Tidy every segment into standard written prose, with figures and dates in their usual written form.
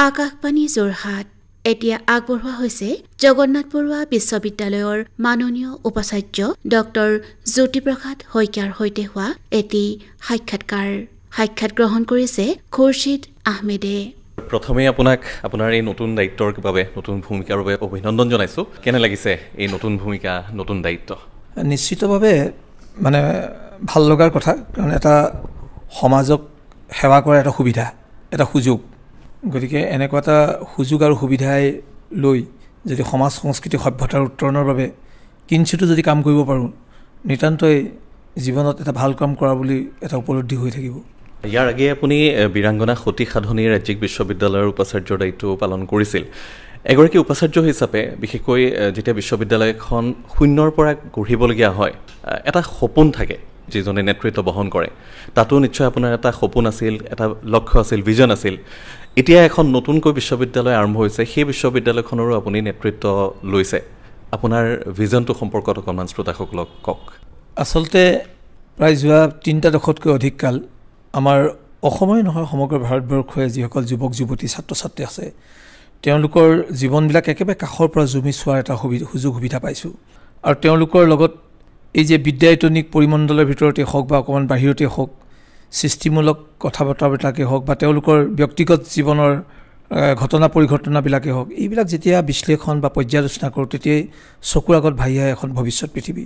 আকাশবাণী যোৰহাট এতিয়া আগবঢ়োৱা হৈছে জগন্নাথ বৰুৱা বিশ্ববিদ্যালয়ৰ মাননীয় উপাচাৰ্য ডক্টৰ জ্যোতিপ্ৰসাদ শইকীয়াৰ সৈতে হোৱা এটি সাক্ষাৎ গ্ৰহণ কৰিছে খুৰশ্বিদ আহমেদে। প্ৰথমে আপোনাক আপোনাৰ এই নতুন দায়িত্বৰ বাবে নতুন ভূমিকাৰ বাবে অভিনন্দন জনাইছোঁ। কেনে লাগিছে এই নতুন ভূমিকা, নতুন দায়িত্ব? নিশ্চিতভাৱে মানে ভাল লগাৰ কথা, কাৰণ এটা সমাজক সেৱা কৰাৰ এটা সুবিধা, এটা সুযোগ। গতিকে এনেকুৱা এটা সুযোগ আৰু সুবিধাই লৈ যদি সমাজ সংস্কৃতি সভ্যতাৰ উত্তৰণৰ বাবে কিঞ্চিতো যদি কাম কৰিব পাৰোঁ, নিতান্তই জীৱনত এটা ভাল কাম কৰা বুলি এটা উপলব্ধি হৈ থাকিব। ইয়াৰ আগেয়ে আপুনি বীৰাংগনা সতী সাধনী ৰাজ্যিক বিশ্ববিদ্যালয়ৰ উপাচাৰ্যৰ দায়িত্ব পালন কৰিছিল। এগৰাকী উপাচাৰ্য হিচাপে বিশেষকৈ যেতিয়া বিশ্ববিদ্যালয়খন শূন্যৰ পৰা গঢ়িবলগীয়া হয়, এটা সপোন থাকে যিজনে নেতৃত্ব বহন কৰে। তাতো নিশ্চয় আপোনাৰ এটা সপোন আছিল, এটা লক্ষ্য আছিল, ভিজন আছিল। এতিয়া এখন নতুনকৈ বিশ্ববিদ্যালয় আৰম্ভ হৈছে, সেই বিশ্ববিদ্যালয়খনৰো আপুনি নেতৃত্ব লৈছে। আপোনাৰ ভিজনটো সম্পৰ্কত অকণমান শ্ৰোতাসকলক কওক। আচলতে প্ৰায় যোৱা 3টা দশকতকৈ অধিক কাল আমাৰ অসমৰে নহয় সমগ্ৰ ভাৰতবৰ্ষৰে যিসকল যুৱক যুৱতী ছাত্ৰ ছাত্ৰী আছে, তেওঁলোকৰ জীৱনবিলাক একেবাৰে কাষৰ পৰা জুমি চোৱাৰ এটা সুযোগ সুবিধা পাইছোঁ। আৰু তেওঁলোকৰ লগত এই যে বিদ্যায়তনিক পৰিমণ্ডলৰ ভিতৰতে হওক বা অকণমান বাহিৰতে হওক, সৃষ্টিমূলক কথা বতৰাবিলাকেই হওক বা তেওঁলোকৰ ব্যক্তিগত জীৱনৰ ঘটনা পৰিঘটনাবিলাকেই হওক, এইবিলাক যেতিয়া বিশ্লেষণ বা পৰ্যালোচনা কৰোঁ, তেতিয়াই চকুৰ আগত ভাহি আহে এখন ভৱিষ্যত পৃথিৱী,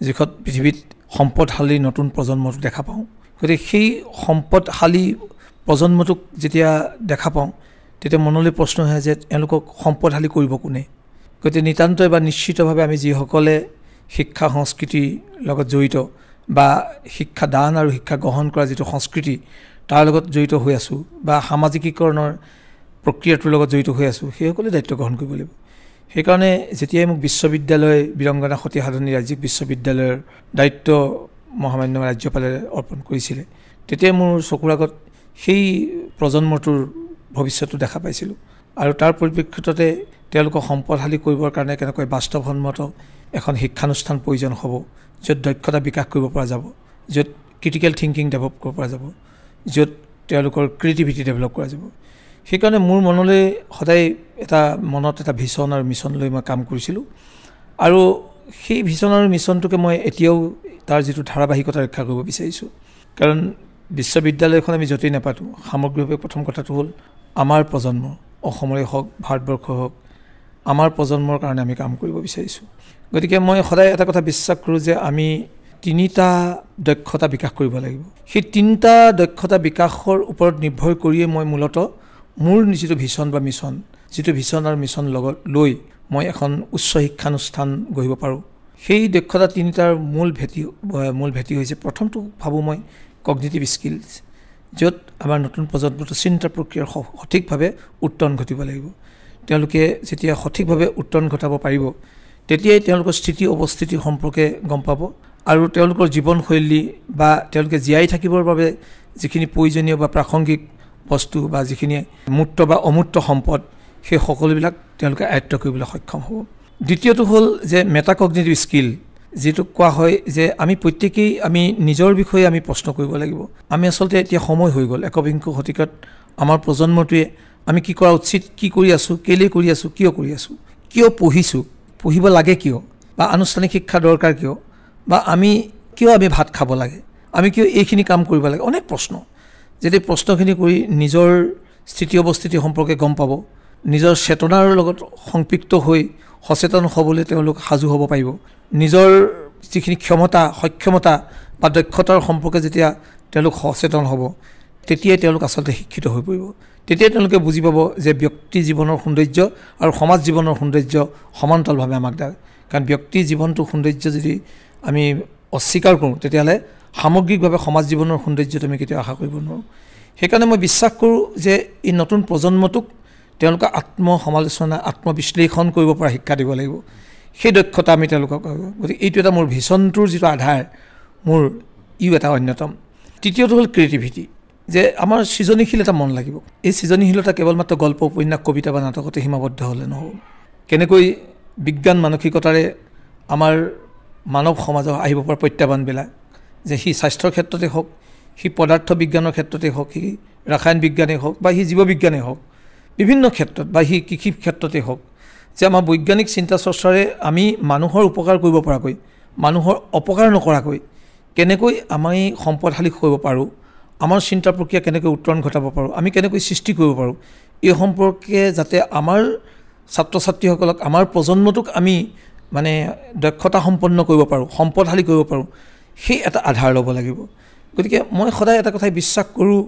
যিখন পৃথিৱীত সম্পদশালী নতুন প্ৰজন্মটোক দেখা পাওঁ। গতিকে সেই সম্পদশালী প্ৰজন্মটোক যেতিয়া দেখা পাওঁ, তেতিয়া মনলৈ প্ৰশ্ন আহে যে এওঁলোকক সম্পদশালী কৰিব কোনে? গতিকে নিতান্তই বা নিশ্চিতভাৱে আমি যিসকলে শিক্ষা সংস্কৃতিৰ লগত জড়িত বা শিক্ষা দান আৰু শিক্ষা গ্ৰহণ কৰা যিটো সংস্কৃতি, তাৰ লগত জড়িত হৈ আছোঁ বা সামাজিকীকৰণৰ প্ৰক্ৰিয়াটোৰ লগত জড়িত হৈ আছোঁ, সেইসকলে দায়িত্ব গ্ৰহণ কৰিব লাগিব। সেইকাৰণে যেতিয়াই মোক বিশ্ববিদ্যালয় বীৰাংগনা সতী সাধনী ৰাজ্যিক বিশ্ববিদ্যালয়ৰ দায়িত্ব মহামান্য ৰাজ্যপালে অৰ্পণ কৰিছিলে, তেতিয়াই মোৰ চকুৰ আগত সেই প্ৰজন্মটোৰ ভৱিষ্যতটো দেখা পাইছিলোঁ। আৰু তাৰ পৰিপ্ৰেক্ষিততে তেওঁলোকক সম্পদশালী কৰিবৰ কাৰণে কেনেকৈ বাস্তৱসন্মত এখন শিক্ষানুষ্ঠান প্ৰয়োজন হ'ব, য'ত দক্ষতা বিকাশ কৰিব পৰা যাব, য'ত ক্ৰিটিকেল থিংকিং ডেভেলপ কৰিব পৰা যাব, য'ত তেওঁলোকৰ ক্ৰিয়েটিভিটি ডেভেলপ কৰা যাব। সেইকাৰণে মোৰ মনলৈ সদায় মনত এটা ভিছন আৰু মিছন লৈ মই কাম কৰিছিলোঁ। আৰু সেই ভিছন আৰু মিছনটোকে মই এতিয়াও তাৰ যিটো ধাৰাবাহিকতা ৰক্ষা কৰিব বিচাৰিছোঁ। কাৰণ বিশ্ববিদ্যালয়খন আমি য'তেই নাপাতোঁ, সামগ্ৰিকভাৱে প্ৰথম কথাটো হ'ল আমাৰ প্ৰজন্ম, অসমৰে হওক ভাৰতবৰ্ষৰ হওক, আমাৰ প্ৰজন্মৰ কাৰণে আমি কাম কৰিব বিচাৰিছোঁ। গতিকে মই সদায় এটা কথা বিশ্বাস কৰোঁ যে আমি 3টা দক্ষতা বিকাশ কৰিব লাগিব। সেই 3টা দক্ষতা বিকাশৰ ওপৰত নিৰ্ভৰ কৰিয়ে মই মূলতঃ মোৰ যিটো ভিছন বা মিছন, যিটো ভিছন আৰু মিছন লগত লৈ মই এখন উচ্চ শিক্ষানুষ্ঠান গঢ়িব পাৰোঁ। সেই দক্ষতা 3টাৰ মূল ভেটি হৈছে, প্ৰথমটো ভাবোঁ মই কগনিটিভ স্কিলছ, য'ত আমাৰ নতুন প্ৰজন্মটো চিন্তা প্ৰক্ৰিয়াৰ সঠিকভাৱে উত্তৰণ ঘটিব লাগিব। তেওঁলোকে যেতিয়া সঠিকভাৱে উত্তৰণ ঘটাব পাৰিব, তেতিয়াই তেওঁলোকৰ স্থিতি অৱস্থিতি সম্পৰ্কে গম পাব। আৰু তেওঁলোকৰ জীৱনশৈলী বা তেওঁলোকে জীয়াই থাকিবৰ বাবে যিখিনি প্ৰয়োজনীয় বা প্ৰাসংগিক বস্তু বা যিখিনি মূৰ্ত বা অমূৰ্ত সম্পদ, সেই সকলোবিলাক তেওঁলোকে আয়ত্ব কৰিবলৈ সক্ষম হ'ব। দ্বিতীয়টো হ'ল যে মেটাকগনিটিভ স্কিল, যিটো কোৱা হয় যে আমি প্ৰত্যেকেই আমি নিজৰ বিষয়ে আমি প্ৰশ্ন কৰিব লাগিব। আমি আচলতে এতিয়া সময় হৈ গ'ল, 21শ শতিকাত আমাৰ প্ৰজন্মটোৱে আমি কি কৰা উচিত, কি কৰি আছোঁ, কেলৈ কৰি আছোঁ, কিয় কৰি আছোঁ, কিয় পঢ়িছোঁ, পঢ়িব লাগে কিয়, বা আনুষ্ঠানিক শিক্ষা দৰকাৰ কিয়, বা আমি ভাত খাব লাগে, আমি কিয় এইখিনি কাম কৰিব লাগে, অনেক প্ৰশ্ন। যদি প্ৰশ্নখিনি কৰি নিজৰ স্থিতি অৱস্থিতি সম্পৰ্কে গম পাব, নিজৰ চেতনাৰ লগত সংপৃক্ত হৈ সচেতন হ'বলৈ তেওঁলোক সাজু হ'ব পাৰিব, নিজৰ যিখিনি সক্ষমতা বা দক্ষতাৰ সম্পৰ্কে যেতিয়া তেওঁলোক সচেতন হ'ব, তেতিয়াই তেওঁলোক আচলতে শিক্ষিত হৈ পৰিব। তেতিয়াই তেওঁলোকে বুজি পাব যে ব্যক্তি জীৱনৰ সৌন্দৰ্য আৰু সমাজ জীৱনৰ সৌন্দৰ্য সমান্তৰালভাৱে আমাক দিয়ে। কাৰণ ব্যক্তি জীৱনটোৰ সৌন্দৰ্য যদি আমি অস্বীকাৰ কৰোঁ, তেতিয়াহ'লে সামগ্ৰিকভাৱে সমাজ জীৱনৰ সৌন্দৰ্যটো আমি কেতিয়াও আশা কৰিব নোৱাৰোঁ। সেইকাৰণে মই বিশ্বাস কৰোঁ যে এই নতুন প্ৰজন্মটোক তেওঁলোকে আত্মসমালোচনা, আত্মবিশ্লেষণ কৰিব পৰা শিক্ষা দিব লাগিব। সেই দক্ষতা আমি তেওঁলোকক, গতিকে এইটো এটা মোৰ ভিছনটোৰ যিটো আধাৰ, মোৰ এটা অন্যতম। তৃতীয়টো হ'ল ক্ৰিয়েটিভিটি, যে আমাৰ সৃজনীশীল এটা মন লাগিব। এই সৃজনীশীলতা কেৱল মাত্ৰ গল্প, উপন্যাস, কবিতা বা নাটকতে সীমাবদ্ধ হ'লে নহ'ব। কেনেকৈ বিজ্ঞান মানসিকতাৰে আমাৰ মানৱ সমাজত আহিব পৰা প্ৰত্যাহ্বানবিলাক, যে সি স্বাস্থ্যৰ ক্ষেত্ৰতে হওক, সি পদাৰ্থ বিজ্ঞানৰ ক্ষেত্ৰতে হওক, সি ৰাসায়ন বিজ্ঞানেই হওক বা সি জীৱ বিজ্ঞানেই হওক, বিভিন্ন ক্ষেত্ৰত বা সি কৃষি ক্ষেত্ৰতে হওক যে আমাৰ বৈজ্ঞানিক চিন্তা চৰ্চাৰে আমি মানুহৰ উপকাৰ কৰিব পৰাকৈ মানুহৰ অপকাৰ নকৰাকৈ কেনেকৈ আমি সম্পদশালী কৰিব পাৰোঁ, আমাৰ চিন্তা প্ৰক্ৰিয়া কেনেকৈ উত্তৰণ ঘটাব পাৰোঁ, আমি কেনেকৈ সৃষ্টি কৰিব পাৰোঁ, এই সম্পৰ্কে যাতে আমাৰ ছাত্ৰ ছাত্ৰীসকলক আমাৰ প্ৰজন্মটোক আমি মানে দক্ষতা সম্পন্ন কৰিব পাৰোঁ, সম্পদশালী কৰিব পাৰোঁ, সেই এটা আধাৰ ল'ব লাগিব। গতিকে মই সদায় এটা কথাই বিশ্বাস কৰোঁ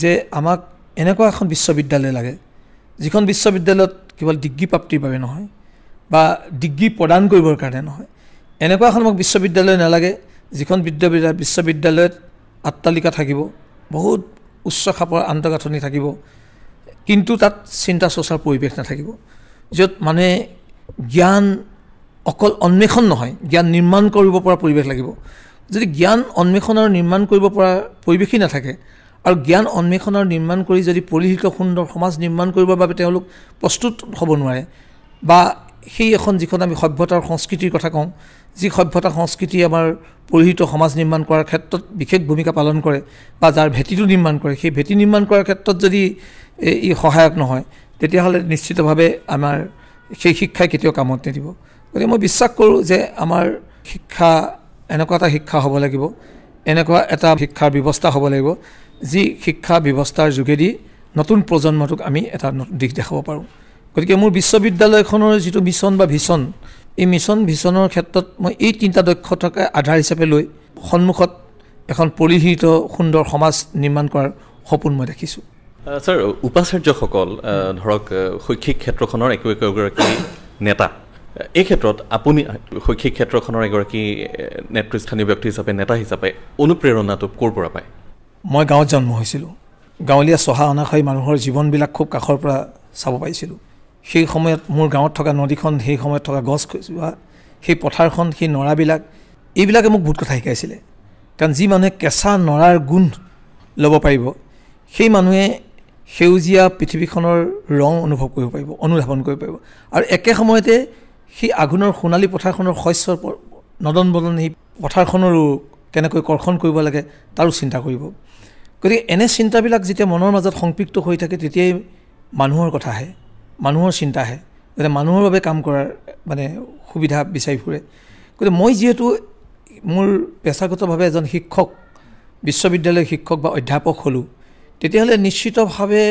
যে আমাক এনেকুৱা এখন বিশ্ববিদ্যালয় লাগে যিখন বিশ্ববিদ্যালয়ত কেৱল ডিগ্ৰী প্ৰাপ্তিৰ বাবে নহয় বা ডিগ্ৰী প্ৰদান কৰিবৰ কাৰণে নহয়, এনেকুৱা এখন আমাক বিশ্ববিদ্যালয় নালাগে যিখন বিশ্ববিদ্যালয়ত আট্টালিকা থাকিব, বহুত উচ্চ খাপৰ আন্তঃগাঁথনি থাকিব, কিন্তু তাত চিন্তা চৰ্চাৰ পৰিৱেশ নাথাকিব, য'ত মানুহে জ্ঞান অকল অন্বেষণ নহয় জ্ঞান নিৰ্মাণ কৰিব পৰা পৰিৱেশ লাগিব। যদি জ্ঞান অন্বেষণ আৰু নিৰ্মাণ কৰিব পৰা পৰিৱেশেই নাথাকে আৰু জ্ঞান অন্বেষণ আৰু নিৰ্মাণ কৰি যদি পৰিহিত সুন্দৰ সমাজ নিৰ্মাণ কৰিবৰ বাবে তেওঁলোক প্ৰস্তুত হ'ব নোৱাৰে বা সেই এখন যিখন আমি সভ্যতাৰ সংস্কৃতিৰ কথা কওঁ, যি সভ্যতা সংস্কৃতি আমাৰ পৰিহিত সমাজ নিৰ্মাণ কৰাৰ ক্ষেত্ৰত বিশেষ ভূমিকা পালন কৰে বা যাৰ ভেটিটো নিৰ্মাণ কৰে, সেই ভেটি নিৰ্মাণ কৰাৰ ক্ষেত্ৰত যদি ই সহায়ক নহয় তেতিয়াহ'লে নিশ্চিতভাৱে আমাৰ সেই শিক্ষাই কেতিয়াও কামত নিদিব। গতিকে মই বিশ্বাস কৰোঁ যে আমাৰ শিক্ষা এনেকুৱা এটা শিক্ষা হ'ব লাগিব, এনেকুৱা এটা শিক্ষাৰ ব্যৱস্থা হ'ব লাগিব যি শিক্ষা ব্যৱস্থাৰ যোগেদি নতুন প্ৰজন্মটোক আমি এটা দিশ দেখাব পাৰোঁ। গতিকে মোৰ বিশ্ববিদ্যালয়খনৰ যিটো মিছন বা ভিছন, এই মিছন ভিছনৰ ক্ষেত্ৰত মই এই তিনিটা দক্ষতাকে আধাৰ হিচাপে লৈ সন্মুখত এখন পৰিহিত সুন্দৰ সমাজ নিৰ্মাণ কৰাৰ সপোন মই দেখিছোঁ। ছাৰ, উপাচাৰ্যসকল ধৰক শৈক্ষিক ক্ষেত্ৰখনৰ একোগৰাকী নেতা, এই ক্ষেত্ৰত আপুনি শৈক্ষিক ক্ষেত্ৰখনৰ এগৰাকী নেতৃস্থানীয় ব্যক্তি হিচাপে নেতা হিচাপে অনুপ্ৰেৰণাটো ক'ৰ পৰা পায়? মই গাঁৱত জন্ম হৈছিলোঁ, গাঁৱলীয়া চহা অনাশায়ী মানুহৰ জীৱনবিলাক খুব কাষৰ পৰা চাব পাৰিছিলোঁ। সেই সময়ত মোৰ গাঁৱত থকা নদীখন, সেই সময়ত থকা গছ বা সেই পথাৰখন, সেই নৰাবিলাক, এইবিলাকে মোক বহুত কথা শিকাইছিলে। কাৰণ যি মানুহে কেঁচা নৰাৰ গুণ ল'ব পাৰিব সেই মানুহে সেউজীয়া পৃথিৱীখনৰ ৰং অনুভৱ কৰিব পাৰিব, অনুধাৱন কৰিব পাৰিব, আৰু একে সময়তে সেই আঘোণৰ সোণালী পথাৰখনৰ শস্যৰ নদন বদন সেই পথাৰখনৰো কেনেকৈ কৰ্ষণ কৰিব লাগে তাৰো চিন্তা কৰিব। গতিকে এনে চিন্তাবিলাক যেতিয়া মনৰ মাজত সংপৃক্ত হৈ থাকে তেতিয়াই মানুহৰ কথা আহে, মানুহৰ চিন্তা আহে, গতিকে মানুহৰ বাবে কাম কৰাৰ মানে সুবিধা বিচাৰি ফুৰে। গতিকে মই যিহেতু মোৰ পেছাগতভাৱে এজন শিক্ষক, বিশ্ববিদ্যালয়ৰ শিক্ষক বা অধ্যাপক হ'লোঁ, তেতিয়াহ'লে নিশ্চিতভাৱে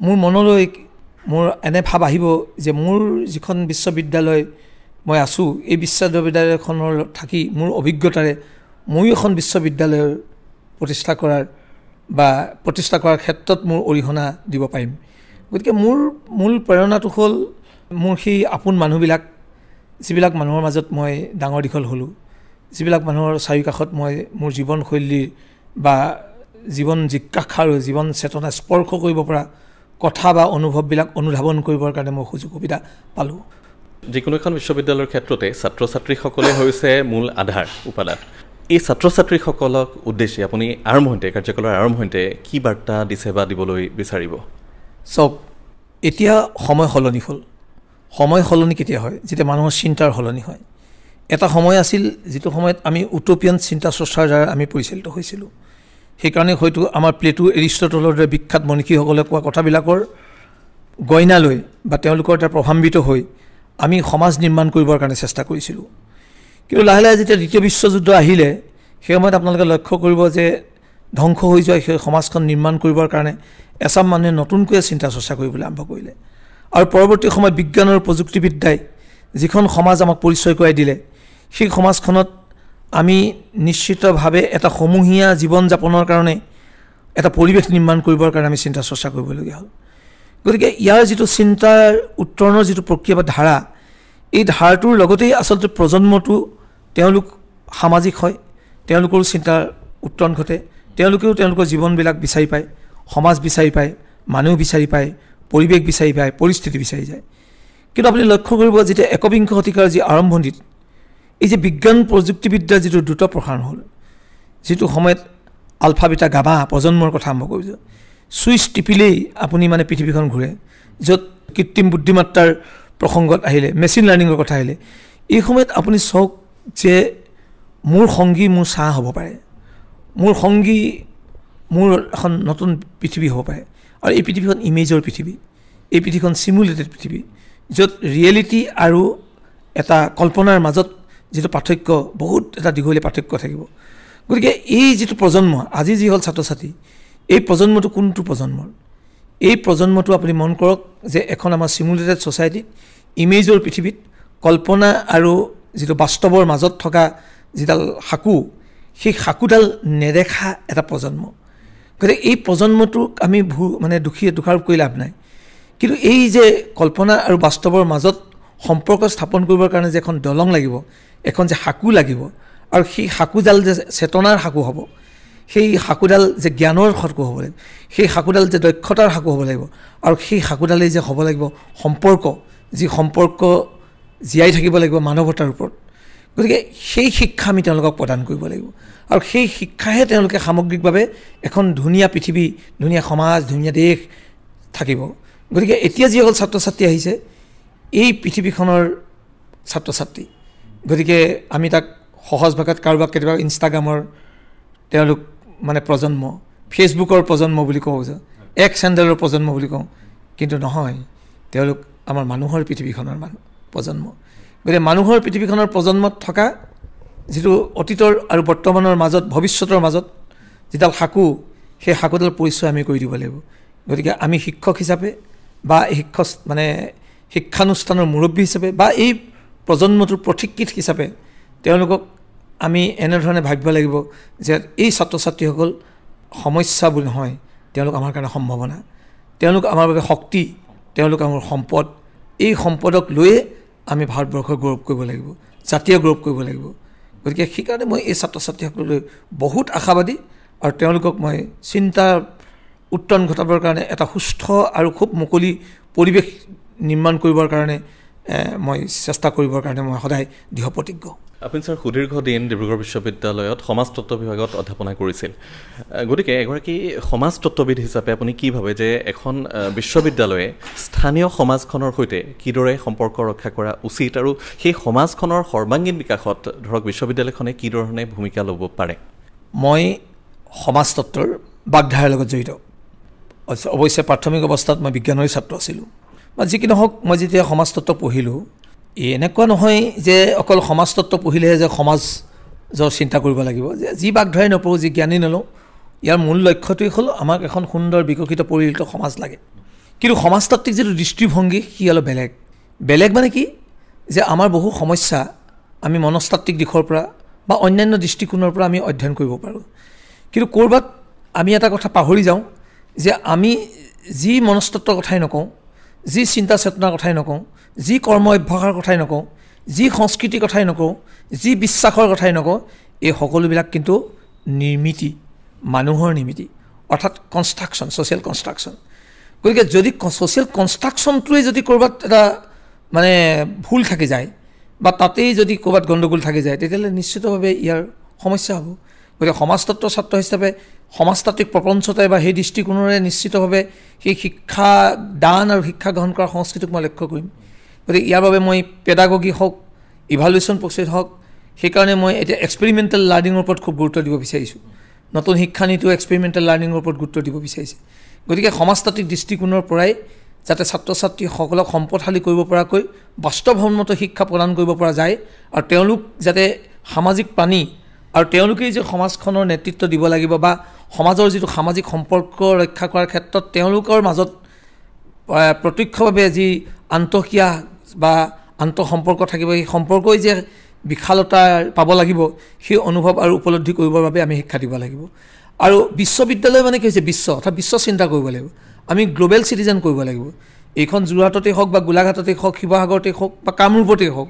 মোৰ মনলৈ মোৰ এনে ভাৱ আহিব যে মোৰ যিখন বিশ্ববিদ্যালয় মই আছোঁ, এই বিশ্ববিদ্যালয়খনৰ থাকি মোৰ অভিজ্ঞতাৰে ময়ো এখন বিশ্ববিদ্যালয়ৰ প্ৰতিষ্ঠা কৰাৰ ক্ষেত্ৰত মোৰ অৰিহণা দিব পাৰিম। গতিকে মোৰ মূল প্ৰেৰণাটো হ'ল মোৰ সেই আপোন মানুহবিলাক, যিবিলাক মানুহৰ মাজত মই ডাঙৰ দীঘল হ'লোঁ, যিবিলাক মানুহৰ চাৰিওকাষত মই মোৰ জীৱনশৈলীৰ বা জীৱন জিজ্ঞাসা আৰু জীৱন চেতনা স্পৰ্শ কৰিব পৰা কথা বা অনুভৱবিলাক অনুধাৱন কৰিবৰ কাৰণে মই সুযোগ সুবিধা পালোঁ। যিকোনো এখন বিশ্ববিদ্যালয়ৰ ক্ষেত্ৰতে ছাত্ৰ ছাত্ৰীসকলে হৈছে মূল আধাৰ উপাদান। এই ছাত্ৰ ছাত্ৰীসকলক উদ্দেশ্যে আপুনি কাৰ্যকালৰ আৰম্ভণিতে কি বাৰ্তা দিছে বা দিবলৈ বিচাৰিব? চাওক, এতিয়া সময় সলনি হ'ল। সময় সলনি কেতিয়া হয়? যেতিয়া মানুহৰ চিন্তাৰ সলনি হয়। এটা সময় আছিল যিটো সময়ত আমি উটোপিয়ান চিন্তা চৰ্চাৰ দ্বাৰা আমি পৰিচালিত হৈছিলোঁ। সেইকাৰণে হয়তো আমাৰ প্লেটো, এৰিষ্টটলৰ দৰে বিখ্যাত মনীষীসকলে কোৱা কথাবিলাকৰ গইনা লৈ বা তেওঁলোকৰ দ্বাৰা প্ৰভাৱান্বিত হৈ আমি সমাজ নিৰ্মাণ কৰিবৰ কাৰণে চেষ্টা কৰিছিলোঁ। কিন্তু লাহে লাহে যেতিয়া দ্বিতীয় বিশ্বযুদ্ধ আহিলে, সেই সময়ত আপোনালোকে লক্ষ্য কৰিব যে ধ্বংস হৈ যোৱা সেই সমাজখন নিৰ্মাণ কৰিবৰ কাৰণে এচাম মানুহে নতুনকৈ চিন্তা চৰ্চা কৰিবলৈ আৰম্ভ কৰিলে। আৰু পৰৱৰ্তী সময়ত বিজ্ঞান আৰু প্ৰযুক্তিবিদ্যাই যিখন সমাজ আমাক পৰিচয় কৰাই দিলে, সেই সমাজখনত আমি নিশ্চিতভাৱে এটা সমূহীয়া জীৱন যাপনৰ কাৰণে এটা পৰিৱেশ নিৰ্মাণ কৰিবৰ কাৰণে আমি চিন্তা চৰ্চা কৰিবলগীয়া হ'ল। গতিকে ইয়াৰ যিটো চিন্তাৰ উত্তৰণৰ যিটো প্ৰক্ৰিয়া বা ধাৰা, এই ধাৰাটোৰ লগতেই আচলতে প্ৰজন্মটো তেওঁলোক সামাজিক হয়, তেওঁলোকৰো চিন্তাৰ উত্তৰণ ঘটে, তেওঁলোকেও তেওঁলোকৰ জীৱনবিলাক বিচাৰি পায়, সমাজ বিচাৰি পায়, মানুহ বিচাৰি পায়, পৰিৱেশ বিচাৰি পায়, পৰিস্থিতি বিচাৰি যায়। কিন্তু আপুনি লক্ষ্য কৰিব যেতিয়া একবিংশ শতিকাৰ যি আৰম্ভণিত এই যে বিজ্ঞান প্ৰযুক্তিবিদ্যাৰ যিটো দ্ৰুত প্ৰসাৰণ হ'ল, যিটো সময়ত আলফা বিটা গামা প্ৰজন্মৰ কথা আৰম্ভ কৰিছে, ছুইচ টিপিলেই আপুনি মানে পৃথিৱীখন ঘূৰে, য'ত কৃত্ৰিম বুদ্ধিমত্তাৰ প্ৰসংগত আহিলে, মেচিন লাৰ্ণিঙৰ কথা আহিলে, এই সময়ত আপুনি চাওক যে মোৰ সংগী মোৰ ছাঁ হ'ব পাৰে, মোৰ সংগী মোৰ এখন নতুন পৃথিৱী হ'ব পাৰে, আৰু এই পৃথিৱীখন ইমেজৰ পৃথিৱী, এই পৃথিৱীখন সিমুলেটেড পৃথিৱী, য'ত ৰিয়েলিটি আৰু এটা কল্পনাৰ মাজত যিটো পাৰ্থক্য, বহুত এটা দীঘলীয়া পাৰ্থক্য থাকিব। গতিকে এই যিটো প্ৰজন্ম আজি যি হ'ল ছাত্ৰ ছাত্ৰী, এই প্ৰজন্মটো কোনটো প্ৰজন্মৰ? এই প্ৰজন্মটো আপুনি মন কৰক যে এখন আমাৰ সিমুলেটেড ছ'চাইটিত, ইমেজৰ পৃথিৱীত, কল্পনা আৰু যিটো বাস্তৱৰ মাজত থকা যিডাল সাঁকো, সেই সাঁকোডাল নেদেখা এটা প্ৰজন্ম। গতিকে এই প্ৰজন্মটোক আমি দোষাৰোপ কৰি লাভ নাই। কিন্তু এই যে কল্পনা আৰু বাস্তৱৰ মাজত সম্পৰ্ক স্থাপন কৰিবৰ কাৰণে যে এখন দলং লাগিব, এখন যে সাঁকো লাগিব, আৰু সেই সাঁকোডাল যে চেতনাৰ সাঁকো হ'ব, সেই সাঁকোডাল যে জ্ঞানৰ সাঁকো হ'ব লাগিব, সেই সাঁকোডাল যে দক্ষতাৰ সাঁকো হ'ব লাগিব, আৰু সেই সাঁকোডালেই যে হ'ব লাগিব সম্পৰ্ক, যি সম্পৰ্ক জীয়াই থাকিব লাগিব মানৱতাৰ ওপৰত। গতিকে সেই শিক্ষা আমি তেওঁলোকক প্ৰদান কৰিব লাগিব, আৰু সেই শিক্ষাহে তেওঁলোকে সামগ্ৰিকভাৱে এখন ধুনীয়া পৃথিৱী, ধুনীয়া সমাজ, ধুনীয়া দেশ থাকিব। গতিকে এতিয়া যিসকল ছাত্ৰ ছাত্ৰী আহিছে, এই পৃথিৱীখনৰ ছাত্ৰ ছাত্ৰী। গতিকে আমি তাক সহজ ভাষাত কাৰোবাক কেতিয়াবা ইনষ্টাগ্ৰামৰ তেওঁলোক প্ৰজন্ম, ফেচবুকৰ প্ৰজন্ম বুলি কওঁ, এক্স হেণ্ডেলৰ প্ৰজন্ম বুলি কওঁ, কিন্তু নহয়, তেওঁলোক আমাৰ মানুহৰ পৃথিৱীখনৰ প্ৰজন্ম। গতিকে মানুহৰ পৃথিৱীখনৰ প্ৰজন্মত থকা যিটো অতীতৰ আৰু বৰ্তমানৰ মাজত, ভৱিষ্যতৰ মাজত যিডাল সাঁকো, সেই সাঁকোডাল পৰিচয় আমি কৰি দিব লাগিব। গতিকে আমি শিক্ষক হিচাপে বা শিক্ষানুষ্ঠানৰ মুৰব্বী হিচাপে বা এই প্ৰজন্মটোৰ পথিকৃৎ হিচাপে তেওঁলোকক আমি এনেধৰণে ভাবিব লাগিব যে এই ছাত্ৰ ছাত্ৰীসকল সমস্যা বুলি নহয়, তেওঁলোক আমাৰ কাৰণে সম্ভাৱনা, তেওঁলোক আমাৰ বাবে শক্তি, তেওঁলোক আমাৰ সম্পদ। এই সম্পদক লৈয়ে আমি ভাৰতবৰ্ষৰ গৌৰৱ কৰিব লাগিব, জাতীয় গৌৰৱ কৰিব লাগিব। গতিকে সেইকাৰণে মই এই ছাত্ৰ ছাত্ৰীসকললৈ বহুত আশাবাদী, আৰু তেওঁলোকক মই চিন্তাৰ উত্তৰণ ঘটাবৰ কাৰণে এটা সুস্থ আৰু খুব মুকলি পৰিৱেশ নিৰ্মাণ কৰিবৰ কাৰণে মই চেষ্টা কৰিবৰ কাৰণে মই সদায় দৃঢ় প্ৰতিজ্ঞ। আপুনি ছাৰ সুদীৰ্ঘ দিন ডিব্ৰুগড় বিশ্ববিদ্যালয়ত সমাজতত্ত্ব বিভাগত অধ্যাপনা কৰিছিল। গতিকে এগৰাকী সমাজতত্ত্ববিদ হিচাপে আপুনি কি ভাবে যে এখন বিশ্ববিদ্যালয়ে স্থানীয় সমাজখনৰ সৈতে কিদৰে সম্পৰ্ক ৰক্ষা কৰা উচিত, আৰু সেই সমাজখনৰ সৰ্বাংগীন বিকাশত ধৰক বিশ্ববিদ্যালয়খনে কি ধৰণে ভূমিকা ল'ব পাৰে? মই সমাজতত্ত্বৰ বাগধাৰাৰ লগত জড়িত। অৱশ্যে প্ৰাথমিক অৱস্থাত মই বিজ্ঞানৰে ছাত্ৰ আছিলোঁ, বা যি কি নহওক, মই যেতিয়া সমাজতত্ত্ব পঢ়িলোঁ, এনেকুৱা নহয় যে অকল সমাজতত্ত্ব পঢ়িলেহে যে সমাজৰ চিন্তা কৰিব লাগিব, যে যি বাগধাৰাই নপঢ়োঁ, যি জ্ঞানী নলওঁ, ইয়াৰ মূল লক্ষ্যটোৱেই হ'ল আমাক এখন সুন্দৰ বিকশিত পৰিণত সমাজ লাগে। কিন্তু সমাজতাত্ত্বিক যিটো দৃষ্টিভংগী, সি অলপ বেলেগ মানে কি, যে আমাৰ বহু সমস্যা আমি মনস্তাত্ত্বিক দিশৰ পৰা বা অন্যান্য দৃষ্টিকোণৰ পৰা আমি অধ্যয়ন কৰিব পাৰোঁ। কিন্তু ক'ৰবাত আমি এটা কথা পাহৰি যাওঁ, যে আমি যি মনস্তত্বৰ কথাই নকওঁ, যি চিন্তা চেতনাৰ কথাই নকওঁ, যি কৰ্ম অভ্যাসৰ কথাই নকওঁ, যি সংস্কৃতিৰ কথাই নকওঁ, যি বিশ্বাসৰ কথাই নকওঁ, এই সকলোবিলাক কিন্তু নিৰ্মিতি, মানুহৰ নিৰ্মিতি, অৰ্থাৎ কনষ্ট্ৰাকশ্যন, ছ'চিয়েল কনষ্ট্ৰাকশ্যন। গতিকে যদি ছ'চিয়েল কনষ্ট্ৰাকশ্যনটোৱে যদি ক'ৰবাত এটা ভুল থাকি যায়, বা তাতেই যদি ক'ৰবাত গণ্ডগোল থাকি যায়, তেতিয়াহ'লে নিশ্চিতভাৱে ইয়াৰ সমস্যা হ'ব। গতিকে সমাজতত্ত্বৰ ছাত্ৰ হিচাপে সমাজতাত্ত্বিক প্ৰপঞ্চতাই বা সেই দৃষ্টিকোণেৰে নিশ্চিতভাৱে সেই শিক্ষা দান আৰু শিক্ষা গ্ৰহণ কৰাৰ সংস্কৃতিক মই লক্ষ্য কৰিম। গতিকে ইয়াৰ বাবে মই পেডাগগী হওক, ইভালুৱেশ্যন প্ৰচেছ হওক, সেইকাৰণে মই এতিয়া এক্সপেৰিমেণ্টেল লাৰ্ণিঙৰ ওপৰত খুব গুৰুত্ব দিব বিচাৰিছোঁ। নতুন শিক্ষানীতিও এক্সপেৰিমেণ্টেল লাৰ্ণিঙৰ ওপৰত গুৰুত্ব দিব বিচাৰিছে। গতিকে সমাজতাত্ত্বিক দৃষ্টিকোণৰ পৰাই যাতে ছাত্ৰ ছাত্ৰীসকলক সম্পদশালী কৰিব পৰাকৈ বাস্তৱসন্মত শিক্ষা প্ৰদান কৰিব পৰা যায়, আৰু তেওঁলোক যাতে সামাজিক প্ৰাণী, আৰু তেওঁলোকেই যে সমাজখনৰ নেতৃত্ব দিব লাগিব, বা সমাজৰ যিটো সামাজিক সম্পৰ্ক ৰক্ষা কৰাৰ ক্ষেত্ৰত তেওঁলোকৰ মাজত প্ৰত্যক্ষভাৱে যি আন্তঃক্ৰিয়া বা আন্তঃসম্পৰ্ক থাকিব, সেই সম্পৰ্কই যে বিশালতা পাব লাগিব, সেই অনুভৱ আৰু উপলব্ধি কৰিবৰ বাবে আমি শিক্ষা দিব লাগিব। আৰু বিশ্ববিদ্যালয় কি হৈছে, বিশ্ব অৰ্থাৎ বিশ্ব চিন্তা কৰিব লাগিব, আমি গ্ল'বেল চিটিজেন কৰিব লাগিব। এইখন যোৰহাটতেই হওক বা গোলাঘাটতেই হওক, শিৱসাগৰতেই হওক বা কামৰূপতেই হওক,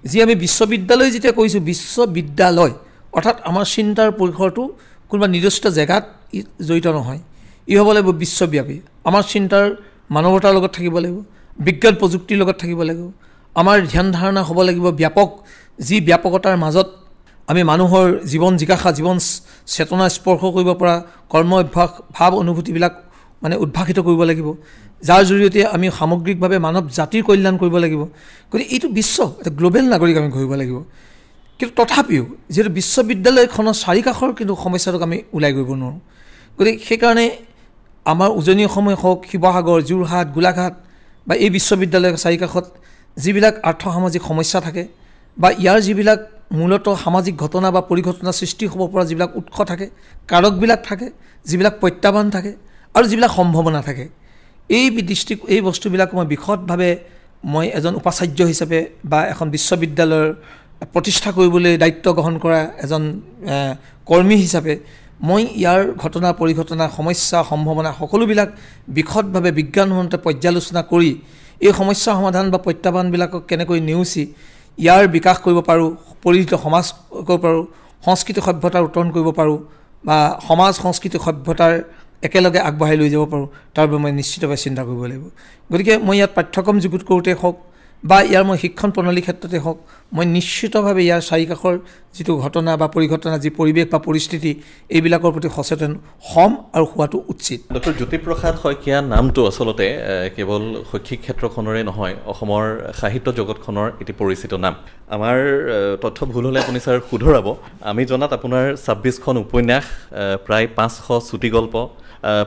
যি আমি বিশ্ববিদ্যালয় যেতিয়া কৈছোঁ, বিশ্ববিদ্যালয় অৰ্থাৎ আমাৰ চিন্তাৰ পৰিসৰটো কোনোবা নিৰ্দিষ্ট জেগাত জড়িত নহয়, ই হ'ব লাগিব বিশ্বব্যাপী। আমাৰ চিন্তাৰ মানৱতাৰ লগত থাকিব লাগিব, বিজ্ঞান প্ৰযুক্তিৰ লগত থাকিব লাগিব, আমাৰ ধ্যান ধাৰণা হ'ব লাগিব ব্যাপক, যি ব্যাপকতাৰ মাজত আমি মানুহৰ জীৱন জিজ্ঞাসা, জীৱন চেতনা স্পৰ্শ কৰিব পৰা কৰ্ম অভ্যাস, ভাৱ অনুভূতিবিলাক উদ্ভাসিত কৰিব লাগিব, যাৰ জৰিয়তে আমি সামগ্ৰিকভাৱে মানৱ জাতিৰ কল্যাণ কৰিব লাগিব। গতিকে এইটো বিশ্ব, এটা গ্ল'বেল নাগৰিক আমি ঘূৰিব লাগিব। কিন্তু তথাপিও যিহেতু বিশ্ববিদ্যালয়খনৰ চাৰিকাষৰ কিন্তু সমস্যাটোক আমি ওলাই কৰিব নোৱাৰোঁ। গতিকে সেইকাৰণে আমাৰ উজনি অসমে হওক, শিৱসাগৰ, যোৰহাট, গোলাঘাট বা এই বিশ্ববিদ্যালয়ৰ চাৰিকাষত যিবিলাক আৰ্থসামাজিক সমস্যা থাকে বা ইয়াৰ যিবিলাক মূলতঃ সামাজিক ঘটনা বা পৰিঘটনা সৃষ্টি হ'ব পৰা যিবিলাক উৎস থাকে, কাৰকবিলাক থাকে, যিবিলাক প্ৰত্যাহ্বান থাকে আৰু যিবিলাক সম্ভাৱনা থাকে, এই বস্তুবিলাক মই বিশদভাৱে মই এজন উপাচাৰ্য হিচাপে বা এখন বিশ্ববিদ্যালয়ৰ প্ৰতিষ্ঠা কৰিবলৈ দায়িত্ব গ্ৰহণ কৰা এজন কৰ্মী হিচাপে মই ইয়াৰ ঘটনা পৰিঘটনা সমস্যা সম্ভাৱনা সকলোবিলাক বিশদভাৱে বিজ্ঞানসন্মত পৰ্যালোচনা কৰি এই সমস্যা সমাধান বা প্ৰত্যাহ্বানবিলাকক কেনেকৈ নেওচি ইয়াৰ বিকাশ কৰিব পাৰোঁ, পৰিচিত সমাজ কৰিব পাৰোঁ, সংস্কৃতি সভ্যতাৰ উত্তৰণ কৰিব পাৰোঁ বা সমাজ সংস্কৃতি সভ্যতাৰ একেলগে আগবঢ়াই লৈ যাব পাৰোঁ, তাৰ বাবে মই নিশ্চিতভাৱে চিন্তা কৰিব লাগিব। গতিকে মই ইয়াত পাঠ্যক্ৰম যুগুত কৰোঁতে হওক বা ইয়াৰ মই শিক্ষণ প্ৰণালীৰ ক্ষেত্ৰতে হওক মই নিশ্চিতভাৱে ইয়াৰ চাৰিকাষৰ যিটো ঘটনা বা পৰিঘটনা যি পৰিৱেশ বা পৰিস্থিতি এইবিলাকৰ প্ৰতি সচেতন হ'ম আৰু হোৱাটো উচিত। ডক্টৰ জ্যোতিপ্ৰসাদ শইকীয়া নামটো আচলতে কেৱল শৈক্ষিক ক্ষেত্ৰখনৰে নহয়, অসমৰ সাহিত্য জগতখনৰ এটি পৰিচিত নাম। আমাৰ তথ্য ভুল হ'লে আপুনি ছাৰ শুধৰাব। আমি জনাত আপোনাৰ 26খন উপন্যাস, প্ৰায় 500 চুটিগল্প,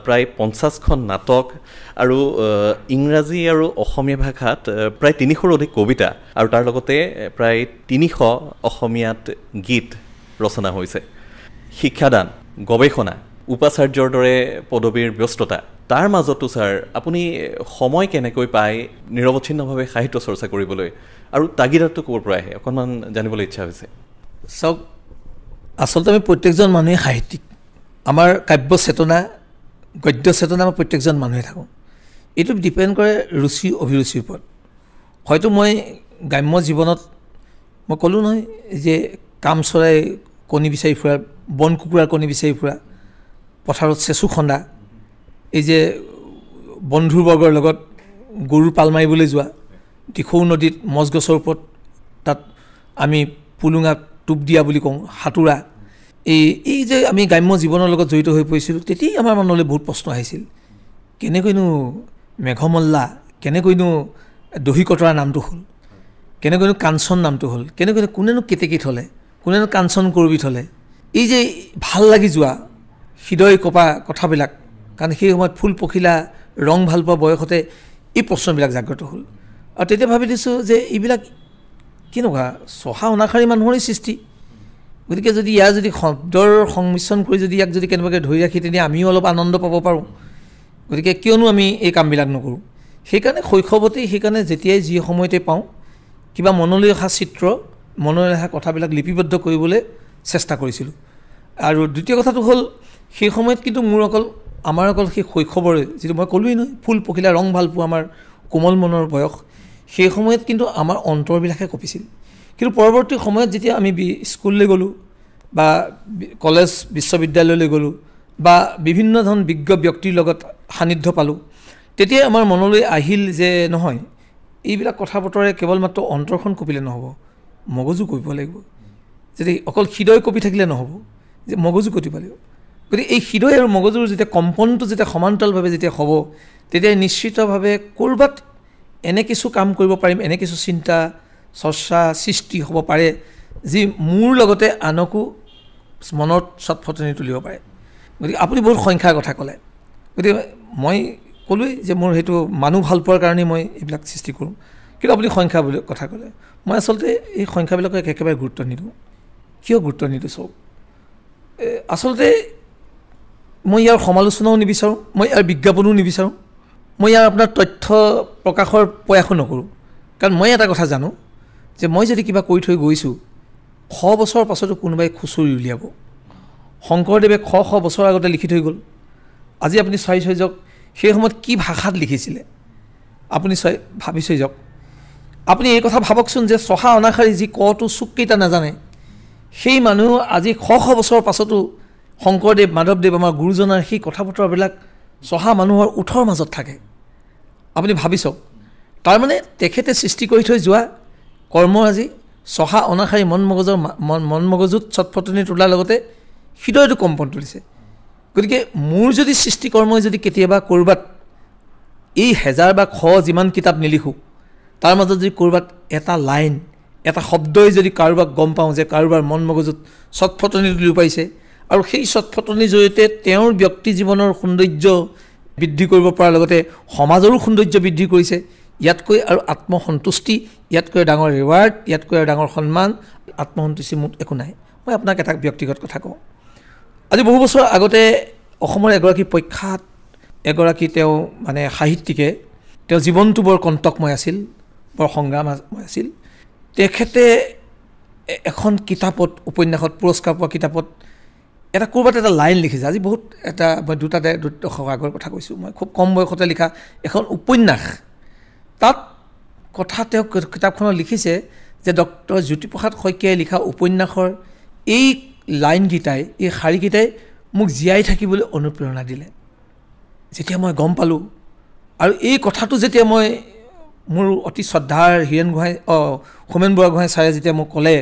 প্ৰায় 50খন নাটক আৰু ইংৰাজী আৰু অসমীয়া ভাষাত প্ৰায় 300ৰো অধিক কবিতা আৰু তাৰ লগতে প্ৰায় 300 অসমীয়াত গীত ৰচনা হৈছে। শিক্ষাদান, গৱেষণা, উপাচাৰ্যৰ দৰে পদবীৰ ব্যস্ততা, তাৰ মাজতো ছাৰ আপুনি সময় কেনেকৈ পায় নিৰৱচ্ছিন্নভাৱে সাহিত্য চৰ্চা কৰিবলৈ আৰু তাগিদাটো ক'ৰ পৰা আহে অকণমান জানিবলৈ ইচ্ছা হৈছে। চাওক, আচলতে আমি প্ৰত্যেকজন মানুহে সাহিত্যিক। আমাৰ কাব্য চেতনা, গদ্য চেতনা আমাৰ প্ৰত্যেকজন মানুহে থাকোঁ। এইটো ডিপেণ্ড কৰে ৰুচি অভিৰুচিৰ ওপৰত। হয়তো মই গ্ৰাম্য জীৱনত মই ক'লোঁ নহয় যে কাম চৰাই কণী বিচাৰি ফুৰা, বন কুকুৰাৰ কণী বিচাৰি ফুৰা, পথাৰত চেঁচু খন্দা, এই যে বন্ধুবৰ্গৰ লগত গৰুৰ পাল মাৰিবলৈ যোৱা, দিখৌ নদীত মজগছৰ ওপৰত তাত আমি পুলুঙা টোপ দিয়া বুলি কওঁ, সাঁতোৰা, এই যে আমি গ্ৰাম্য জীৱনৰ লগত জড়িত হৈ পৰিছিলোঁ, তেতিয়াই আমাৰ মনলৈ বহুত প্ৰশ্ন আহিছিল। কেনেকৈনো মেঘমল্লা, কেনেকৈনো দহি কতৰা নামটো হ'ল, কেনেকৈনো কাঞ্চন নামটো হ'ল, কেনেকৈনো কোনেনো কেতেকীত হ'লে, কোনেনো কাঞ্চন কৰবিত হ'লে, এই যে ভাল লাগি যোৱা হৃদয় কপা কথাবিলাক, কাৰণ সেই সময়ত ফুল পখিলা ৰং ভাল পোৱা বয়সতে এই প্ৰশ্নবিলাক জাগ্ৰত হ'ল। আৰু তেতিয়া ভাবি দিছোঁ যে এইবিলাক কেনেকুৱা চহা অনাশাৰী মানুহৰেই সৃষ্টি। গতিকে যদি ইয়াৰ যদি শব্দৰ সংমিশ্ৰণ কৰি যদি ইয়াক যদি কেনেবাকৈ ধৰি ৰাখি তেতিয়া আমিও অলপ আনন্দ পাব পাৰোঁ। গতিকে কিয়নো আমি এই কামবিলাক নকৰোঁ। সেইকাৰণে শৈশৱতেই, সেইকাৰণে যেতিয়াই যি সময়তে পাওঁ কিবা মনলৈ অহা চিত্ৰ, মনলৈ অহা কথাবিলাক লিপিবদ্ধ কৰিবলৈ চেষ্টা কৰিছিলোঁ। আৰু দ্বিতীয় কথাটো হ'ল সেই সময়ত কিন্তু আমাৰ অকল সেই শৈশৱৰে যিটো মই ক'লোৱেই নহয় ফুল পখিলা ৰং ভাল পোৱা আমাৰ কোমল মনৰ বয়স, সেই সময়ত কিন্তু আমাৰ অন্তৰবিলাকে কঁপিছিল। কিন্তু পৰৱৰ্তী সময়ত যেতিয়া আমি স্কুললৈ গ'লোঁ বা কলেজ বিশ্ববিদ্যালয়লৈ গ'লোঁ বা বিভিন্ন ধৰণৰ বিজ্ঞ ব্যক্তিৰ লগত সান্নিধ্য পালোঁ, তেতিয়াই আমাৰ মনলৈ আহিল যে নহয়, এইবিলাক কথা বতৰে কেৱল মাত্ৰ অন্তৰখন কঁপিলে নহ'ব, মগজু কঁপিব লাগিব। যদি অকল হৃদয় কঁপি থাকিলে নহ'ব, যে মগজু কঁপিব লাগিব। গতিকে এই হৃদয় আৰু মগজুৰ যেতিয়া কম্পনটো যেতিয়া সমান্তৰালভাৱে যেতিয়া হ'ব, তেতিয়া নিশ্চিতভাৱে ক'ৰবাত এনে কিছু কাম কৰিব পাৰিম, এনে কিছু চিন্তা চৰ্চা সৃষ্টি হ'ব পাৰে যি মোৰ লগতে আনকো মনত চটফটনি তুলিব পাৰে। গতিকে আপুনি বহুত সংখ্যাৰ কথা ক'লে, গতিকে মই ক'লোৱেই যে মোৰ সেইটো মানুহ ভাল পোৱাৰ কাৰণেই মই এইবিলাক সৃষ্টি কৰোঁ। কিন্তু আপুনি সংখ্যা বুলি কথা ক'লে, মই আচলতে এই সংখ্যাবিলাকক একেবাৰে গুৰুত্ব নিদিওঁ। কিয় গুৰুত্ব নিদিওঁ চাওক, আচলতে মই ইয়াৰ সমালোচনাও নিবিচাৰোঁ, মই ইয়াৰ বিজ্ঞাপনো নিবিচাৰোঁ, মই ইয়াৰ আপোনাৰ তথ্য প্ৰকাশৰ প্ৰয়াসো নকৰোঁ। কাৰণ মই এটা কথা জানো যে মই যদি কিবা কৰি থৈ গৈছোঁ, 100 বছৰৰ পাছতো কোনোবাই খুচৰি উলিয়াব। শংকৰদেৱে 100 বছৰ আগতে লিখি থৈ গ'ল। আজি আপুনি চাই যাওক সেই সময়ত কি ভাষাত লিখিছিলে, আপুনি ভাবি চাই যাওক। আপুনি এই কথা ভাবকচোন যে চহা অনাশাৰী যি কটো চুককেইটা নাজানে, সেই মানুহ আজি 100 বছৰৰ পাছতো শংকৰদেৱ মাধৱদেৱ আমাৰ গুৰুজনাৰ সেই কথা বতৰাবিলাক চহা মানুহৰ ওঠৰ মাজত থাকে। আপুনি ভাবি চাওক, তাৰমানে তেখেতে সৃষ্টি কৰি থৈ যোৱা কৰ্মৰাজি চহা অনাশাৰী মন মগজুত চটফটনি তোলাৰ লগতে হৃদয়টো কম্পন তুলিছে। গতিকে মোৰ যদি সৃষ্টিকৰ্মই যদি কেতিয়াবা ক'ৰবাত এই 1000 বা 100 যিমান কিতাপ নিলিখোঁ, তাৰ মাজত যদি ক'ৰবাত এটা লাইন, এটা শব্দই যদি কাৰোবাক গম পাওঁ যে কাৰোবাৰ মন মগজুত চটফটনি তুলিব পাৰিছে আৰু সেই চটফটনিৰ জৰিয়তে তেওঁৰ ব্যক্তি জীৱনৰ সৌন্দৰ্য বৃদ্ধি কৰিব পৰাৰ লগতে সমাজৰো সৌন্দৰ্য বৃদ্ধি কৰিছে, ইয়াতকৈ আৰু আত্মসন্তুষ্টি, ইয়াতকৈ ডাঙৰ ৰিৱাৰ্ড, ইয়াতকৈ আৰু ডাঙৰ সন্মান, আত্মসন্তুষ্টি মোৰ একো নাই। মই আপোনাক এটা ব্যক্তিগত কথা কওঁ। আজি বহু বছৰ আগতে অসমৰ এগৰাকী প্ৰখ্যাত এগৰাকী তেওঁ মানে সাহিত্যিকে, তেওঁ জীৱনটো বৰ কণ্টকময় আছিল, বৰ সংগ্ৰামময় আছিল। তেখেতে এখন কিতাপত, উপন্যাসত, পুৰস্কাৰ পোৱা কিতাপত এটা ক'ৰবাত এটা লাইন লিখিছে। আজি বহুত এটা মই দুটা দশক আগৰ কথা কৈছোঁ, মই খুব কম বয়সতে লিখা এখন উপন্যাস। তাত কথা তেওঁ কিতাপখনত লিখিছে যে ডক্টৰ জ্যোতিপ্ৰসাদ শইকীয়াই লিখা উপন্যাসৰ এই লাইনকেইটাই, এই শাৰীকেইটাই মোক জীয়াই থাকিবলৈ অনুপ্ৰেৰণা দিলে। যেতিয়া মই গম পালোঁ, আৰু এই কথাটো যেতিয়া মই মোৰ অতি শ্ৰদ্ধাৰ হোমেন বৰগোহাঁই ছাৰে যেতিয়া মোক ক'লে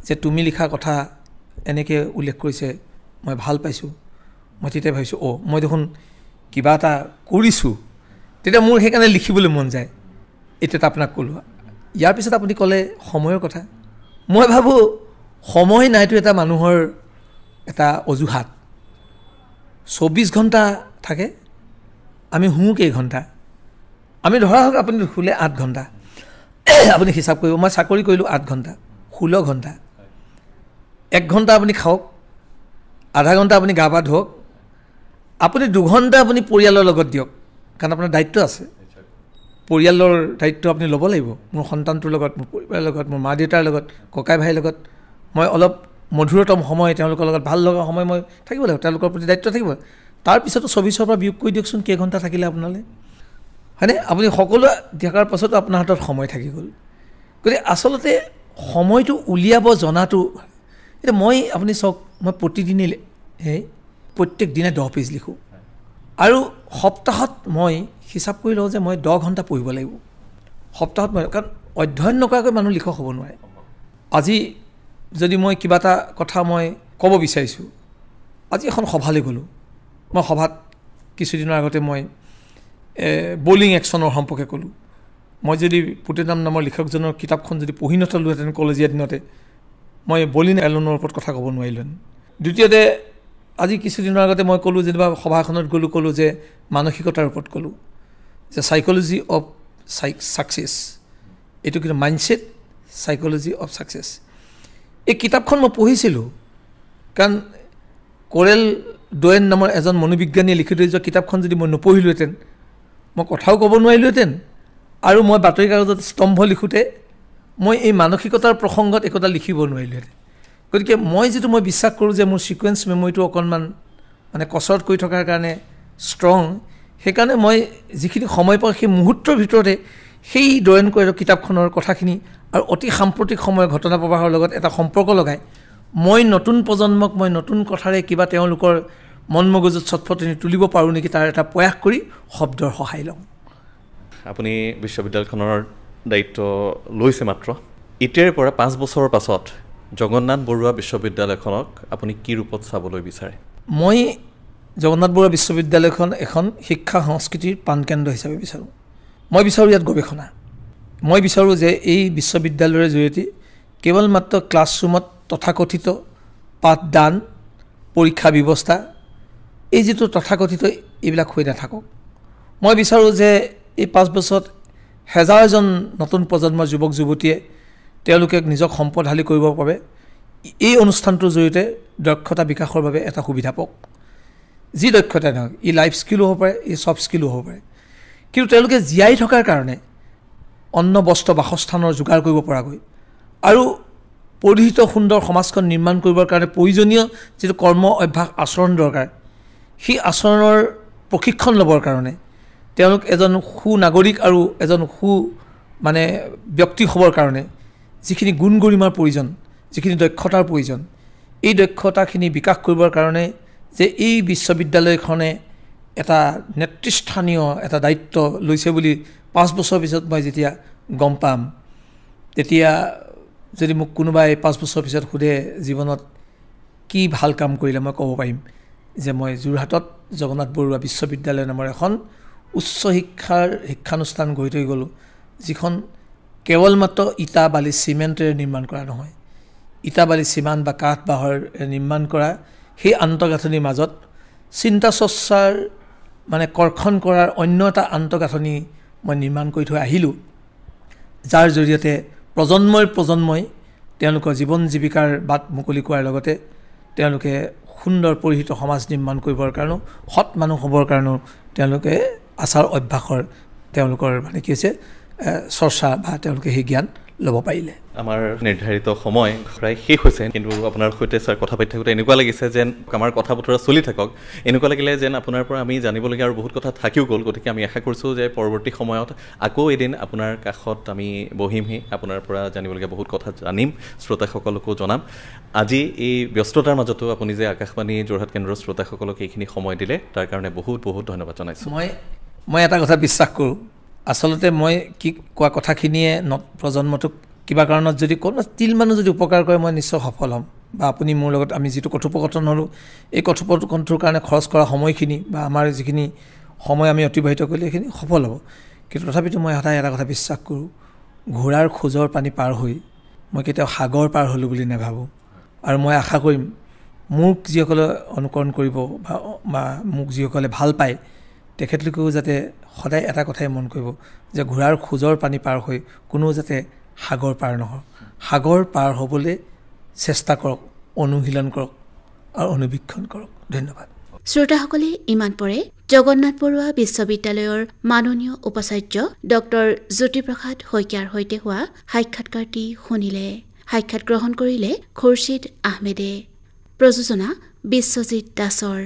যে তুমি লিখা কথা এনেকৈ উল্লেখ কৰিছে, মই ভাল পাইছোঁ, মই তেতিয়া ভাবিছোঁ মই দেখোন কিবা এটা কৰিছোঁ। তেতিয়া মোৰ সেইকাৰণে লিখিবলৈ মন যায়। এতিয়া আপোনাক ক'লোঁ। ইয়াৰ পিছত আপুনি ক'লে সময়ৰ কথা। মই ভাবোঁ সময় নাইতো এটা মানুহৰ এটা অজুহাত। 24 ঘণ্টা থাকে, আমি শুওঁ কেইঘণ্টা? আমি ধৰা হওক আপুনি শুলে 8 ঘণ্টা, আপুনি হিচাপ কৰিব। মই চাকৰি কৰিলোঁ 8 ঘণ্টা, 16 ঘণ্টা। 1 ঘণ্টা আপুনি খাওক, আধা ঘণ্টা আপুনি গা পা ধুওক, আপুনি 2 ঘণ্টা আপুনি পৰিয়ালৰ লগত দিয়ক, কাৰণ আপোনাৰ দায়িত্ব আছে। পৰিয়ালৰ দায়িত্ব আপুনি ল'ব লাগিব। মোৰ সন্তানটোৰ লগত, মোৰ পৰিবাৰৰ লগত, মোৰ মা দেউতাৰ লগত, ককাই ভাইৰ লগত মই অলপ মধুৰতম সময়, তেওঁলোকৰ লগত ভাল লগা সময় মই থাকিব লাগিব, তেওঁলোকৰ প্ৰতি দায়িত্ব থাকিব। তাৰপিছতো 24ৰ পৰা বিয়োগ কৰি দিয়কচোন কেইঘণ্টা থাকিলে আপোনালৈ, হয়নে? আপুনি সকলো থকাৰ পাছতো আপোনাৰ হাতত সময় থাকি গ'ল। গতিকে আচলতে সময়টো উলিয়াব জনাটো, এতিয়া আপুনি চাওক, মই প্ৰতিদিনে প্ৰত্যেক দিনে 10 পেজ লিখোঁ, আৰু সপ্তাহত মই হিচাপ কৰি লওঁ যে মই 10 ঘণ্টা পঢ়িব লাগিব সপ্তাহত। মই কাৰণ অধ্যয়ন নকৰাকৈ মানুহ লিখক হ'ব নোৱাৰে। আজি যদি মই কিবা এটা কথা মই ক'ব বিচাৰিছোঁ, আজি এখন সভালৈ গ'লোঁ, মই সভাত কিছুদিনৰ আগতে মই বলিং একশ্যনৰ সম্পৰ্কে ক'লোঁ। মই যদি পুতেনাম নামৰ লিখকজনৰ কিতাপখন যদি পঢ়ি নথলোহেঁতেন কলেজীয়া দিনতে, মই বলিং এলনৰ ওপৰত কথা ক'ব নোৱাৰিলোহেঁতেন। দ্বিতীয়তে, আজি কিছুদিনৰ আগতে মই ক'লোঁ, যেনিবা সভা এখনত ক'লোঁ যে মানসিকতাৰ ওপৰত ক'লোঁ, যে চাইক'লজি অফ ছাকচেছ, এইটো কিন্তু মাইণ্ডছেট চাইক'লজি অফ ছাকচেছ। এই কিতাপখন মই পঢ়িছিলোঁ, কাৰণ কোৰেল ডোৱেন নামৰ এজন মনোবিজ্ঞানীয়ে লিখি থৈ যোৱা কিতাপখন যদি মই নপঢ়িলোহেঁতেন, মই কথাও ক'ব নোৱাৰিলোহেঁতেন, আৰু মই বাতৰি কাগজত স্তম্ভ লিখোঁতে মই এই মানসিকতাৰ প্ৰসংগত একোটা লিখিব নোৱাৰিলোহেঁতেন। গতিকে মই বিশ্বাস কৰোঁ যে মোৰ ছিকুৱেঞ্চ মেমৰিটো অকণমান মানে কচৰত কৰি থকাৰ কাৰণে ষ্ট্ৰং, সেইকাৰণে মই যিখিনি সময় পাওঁ সেই মুহূৰ্তৰ ভিতৰতে সেই ডোৱেন কোৰেলৰ কিতাপখনৰ কথাখিনি আৰু অতি সাম্প্ৰতিক সময়ৰ ঘটনা প্ৰবাহৰ লগত এটা সম্পৰ্ক লগাই মই নতুন প্ৰজন্মক মই নতুন কথাৰে কিবা তেওঁলোকৰ মন মগজুত চটফটনি তুলিব পাৰোঁ নেকি, তাৰ এটা প্ৰয়াস কৰি শব্দৰ সহায় লওঁ। আপুনি বিশ্ববিদ্যালয়খনৰ দায়িত্ব লৈছে মাত্ৰ, এতিয়াৰ পৰা 5 বছৰৰ পাছত জগন্নাথ বৰুৱা বিশ্ববিদ্যালয়খনক আপুনি কি ৰূপত চাবলৈ বিচাৰে? মই জগন্নাথ বৰুৱা বিশ্ববিদ্যালয়খন এখন শিক্ষা সংস্কৃতিৰ প্ৰাণকেন্দ্ৰ হিচাপে বিচাৰোঁ। মই বিচাৰোঁ ইয়াত গৱেষণা। মই বিচাৰোঁ যে এই বিশ্ববিদ্যালয়ৰ জৰিয়তে কেৱল মাত্ৰ ক্লাছৰুমত তথাকথিত পাঠদান, পৰীক্ষা ব্যৱস্থা, এই যিটো তথাকথিত এইবিলাক হৈ নাথাকক। মই বিচাৰোঁ যে এই 5 বছৰত হেজাৰজন নতুন প্ৰজন্মৰ যুৱক যুৱতীয়ে তেওঁলোকে নিজক সম্পদশালী কৰিবৰ বাবে এই অনুষ্ঠানটোৰ জৰিয়তে দক্ষতা বিকাশৰ বাবে এটা সুবিধা পাওক। যি দক্ষতা নহওক, ই লাইফ স্কিলো হ'ব পাৰে, ই ছফ্ট স্কিলো হ'ব পাৰে, কিন্তু তেওঁলোকে জীয়াই থকাৰ কাৰণে অন্ন বস্ত্ৰ বাসস্থানৰ যোগাৰ কৰিব পৰাকৈ আৰু পৰিহিত সুন্দৰ সমাজখন নিৰ্মাণ কৰিবৰ কাৰণে প্ৰয়োজনীয় যিটো কৰ্ম অভ্যাস আচৰণ দৰকাৰ, সেই আচৰণৰ প্ৰশিক্ষণ ল'বৰ কাৰণে তেওঁলোক এজন সুনাগৰিক আৰু এজন ব্যক্তি হ'বৰ কাৰণে যিখিনি গুণ গৰিমাৰ প্ৰয়োজন, যিখিনি দক্ষতাৰ প্ৰয়োজন, এই দক্ষতাখিনি বিকাশ কৰিবৰ কাৰণে যে এই বিশ্ববিদ্যালয়খনে এটা নেতৃস্থানীয় এটা দায়িত্ব লৈছে বুলি 5 বছৰ পিছত মই যেতিয়া গম পাম, তেতিয়া যদি মোক কোনোবাই 5 বছৰ পিছত সোধে জীৱনত কি ভাল কাম কৰিলে, মই ক'ব পাৰিম যে মই যোৰহাটত জগন্নাথ বৰুৱা বিশ্ববিদ্যালয় নামৰ এখন উচ্চ শিক্ষানুষ্ঠান গঢ়ি থৈ গ'লোঁ, যিখন কেৱল মাত্ৰ ইটা বালি চিমেণ্টেৰে নিৰ্মাণ কৰা নহয়, ইটা বালি চিমেণ্ট বা কাঠ বাঁহৰ নিৰ্মাণ কৰা সেই আন্তঃগাঁথনিৰ মাজত চিন্তা চৰ্চাৰ কৰ্ষণ কৰাৰ অন্য এটা আন্তঃগাঁথনি মই নিৰ্মাণ কৰি থৈ আহিলোঁ, যাৰ জৰিয়তে প্ৰজন্মই তেওঁলোকৰ জীৱন জীৱিকাৰ বাট মুকলি কৰাৰ লগতে তেওঁলোকে সুন্দৰ পৰিহিত সমাজ নিৰ্মাণ কৰিবৰ কাৰণেও সৎ মানুহ হ'বৰ কাৰণেও তেওঁলোকে আচাৰ অভ্যাসৰ তেওঁলোকৰ মানে কি হৈছে চৰ্চা বা তেওঁলোকে সেই জ্ঞান ল'ব পাৰিলে। আমাৰ নিৰ্ধাৰিত সময় প্ৰায় শেষ হৈছে, কিন্তু আপোনাৰ সৈতে ছাৰ কথা পাতি থাকোঁতে এনেকুৱা লাগিছে যেন আমাৰ কথা বতৰা চলি থাকক। এনেকুৱা লাগিলে যেন আপোনাৰ পৰা আমি জানিবলগীয়া আৰু বহুত কথা থাকিও গ'ল। গতিকে আমি আশা কৰিছোঁ যে পৰৱৰ্তী সময়ত আকৌ এদিন আপোনাৰ কাষত আমি বহিমহি, আপোনাৰ পৰা জানিবলগীয়া বহুত কথা জানিম, শ্ৰোতাসকলকো জনাম। আজি এই ব্যস্ততাৰ মাজতো আপুনি যে আকাশবাণী যোৰহাট কেন্দ্ৰৰ শ্ৰোতাসকলক এইখিনি সময় দিলে তাৰ কাৰণে বহুত বহুত ধন্যবাদ জনাইছোঁ। মই এটা কথা বিশ্বাস কৰোঁ, আচলতে মই কি কোৱা কথাখিনিয়ে প্ৰজন্মটোক কিবা কাৰণত যদি কোনো তিল মানুহ যদি উপকাৰ কৰে মই নিশ্চয় সফল হ'ম। বা আপুনি মোৰ লগত আমি যিটো কথোপকথন হ'লোঁ, এই কথোপকথনটোৰ কাৰণে খৰচ কৰা সময়খিনি বা আমাৰ যিখিনি সময় আমি অতিবাহিত কৰিলোঁ সেইখিনি সফল হ'ব। কিন্তু তথাপিতো মই সদায় এটা কথা বিশ্বাস কৰোঁ, ঘোঁৰাৰ খোজৰ পানী পাৰ হৈ মই কেতিয়াও সাগৰ পাৰ হ'লোঁ বুলি নাভাবোঁ। আৰু মই আশা কৰিম মোক যিসকলে অনুকৰণ কৰিব বা মোক যিসকলে ভাল পায় তেখেতলোকেও যাতে সদায় এটা কথাই মন কৰিব যে ঘোঁৰাৰ খোজৰ পানী পাৰ হৈ কোনো যাতে সাগৰ পাৰ নহয়। সাগৰ পাৰ হ'বলৈ চেষ্টা কৰক, অনুশীলন কৰক আৰু অনুবীক্ষণ কৰক। ধন্যবাদ। শ্ৰোতাসকলে ইমান পৰে জগন্নাথ বৰুৱা বিশ্ববিদ্যালয়ৰ মাননীয় উপাচাৰ্য ডক্টৰ জ্যোতিপ্ৰসাদ শইকীয়াৰ সৈতে হোৱা সাক্ষাৎকাৰটি শুনিলে। সাক্ষাৎ গ্ৰহণ কৰিলে খুৰশ্বিদ আহমেদে। প্ৰযোজনা বিশ্বজিৎ দাসৰ।